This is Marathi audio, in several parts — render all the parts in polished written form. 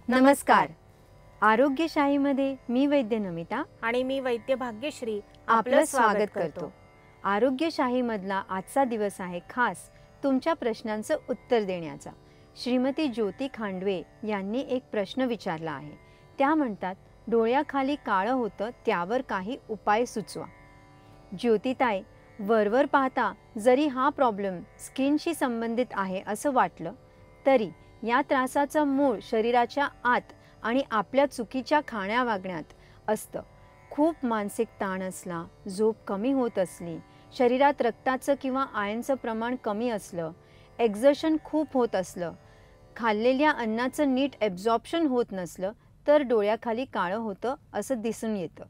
नमस्कार. आरोग्यशाहीमध्ये मी वैद्य नमिता आणि मी वैद्य भाग्यश्री आपलं स्वागत करतो. आरोग्यशाहीमधला आजचा दिवस आहे खास तुमच्या प्रश्नांचं उत्तर देण्याचा. श्रीमती ज्योती खांडवे यांनी एक प्रश्न विचारला आहे. त्या म्हणतात, डोळ्याखाली काळं होतं त्यावर काही उपाय सुचवा. ज्योतिताई, वरवर पाहता जरी हा प्रॉब्लेम स्किनशी संबंधित आहे असं वाटलं तरी या त्रासाचं मूळ शरीराच्या आत आणि आपल्या चुकीच्या खाण्या वागण्यात असतं. खूप मानसिक ताण असला, झोप कमी होत असली, शरीरात रक्ताचं किंवा आयनचं प्रमाण कमी असलं, एक्झर्शन खूप होत असलं, खाल्लेल्या अन्नाचं नीट ॲब्झॉर्प्शन होत नसलं तर डोळ्याखाली काळं होतं असं दिसून येतं.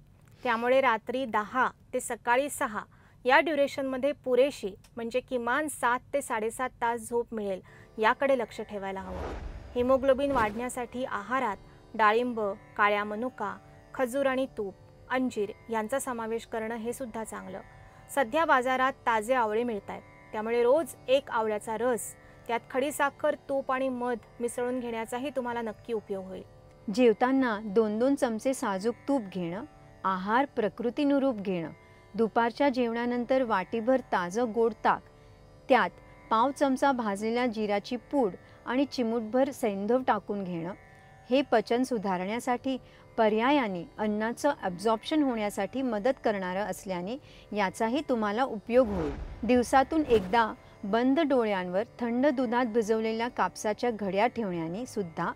त्यामुळे रात्री 10 ते सकाळी 6 या ड्युरेशनमध्ये पुरेशी म्हणजे किमान 7 ते 7.5 तास झोप मिळेल याकडे लक्ष ठेवायला हवं. हिमोग्लोबिन वाढण्यासाठी आहारात डाळिंब, काळ्या मनुका, खजूर आणि तूप, अंजीर यांचा समावेश करणं हे सुद्धा चांगलं. सध्या बाजारात ताजे आवळे मिळत आहेत, त्यामुळे रोज एक आवळ्याचा रस, त्यात खडीसाखर, तूप आणि मध मिसळून घेण्याचाही तुम्हाला नक्की उपयोग होईल. जेवताना 2-2 चमचे साजूक तूप घेणं, आहार प्रकृतीनुरूप घेणं, दुपारच्या जेवणानंतर वाटीभर ताजं गोड ताक, त्यात पाव चमचा भाजलेल्या जिऱ्याची पूड आणि चिमूटभर सैंधव टाकून घेणं, हे पचन सुधारण्यासाठी पर्यायाने अन्नाचं ॲब्झॉर्प्शन होण्यासाठी मदत करणारं असल्याने याचाही तुम्हाला उपयोग होईल. दिवसातून एकदा बंद डोळ्यांवर थंड दुधात भिजवलेल्या कापसाच्या घड्या ठेवण्याने सुद्धा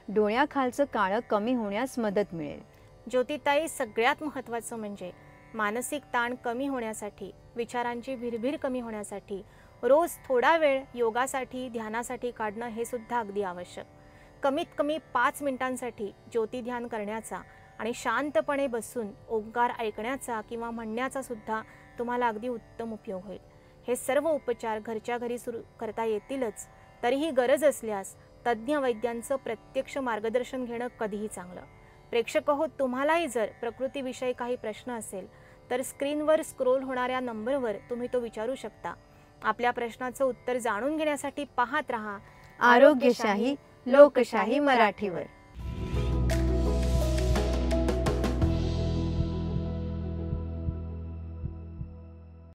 डोळ्याखालचं काळं कमी होण्यास मदत मिळेल. ज्योतिताई, सगळ्यात महत्त्वाचं म्हणजे मानसिक ताण कमी होण्यासाठी, विचारांची भिरभिर कमी होण्यासाठी रोज थोडा वेळ योगासाठी, ध्यानासाठी काढणं हे सुद्धा अगदी आवश्यक. कमीत कमी 5 मिनिटांसाठी ज्योती ध्यान करण्याचा आणि शांतपणे बसून ओंकार ऐकण्याचा किंवा म्हणण्याचा सुद्धा तुम्हाला अगदी उत्तम उपयोग होईल. हे सर्व उपचार घरच्या घरी सुरू करता येतीलच, तरीही गरज असल्यास तज्ज्ञ वैद्यांचं प्रत्यक्ष मार्गदर्शन घेणं कधीही चांगलं. प्रेक्षक हो, तुम्हालाही जर प्रकृतीविषयी काही प्रश्न असेल तर स्क्रीनवर स्क्रोल होणाऱ्या नंबरवर तुम्ही तो विचारू शकता. आपल्या प्रश्नाचं उत्तर जाणून घेण्यासाठी पाहत रहा आरोग्यशाही लोकशाही मराठीवर.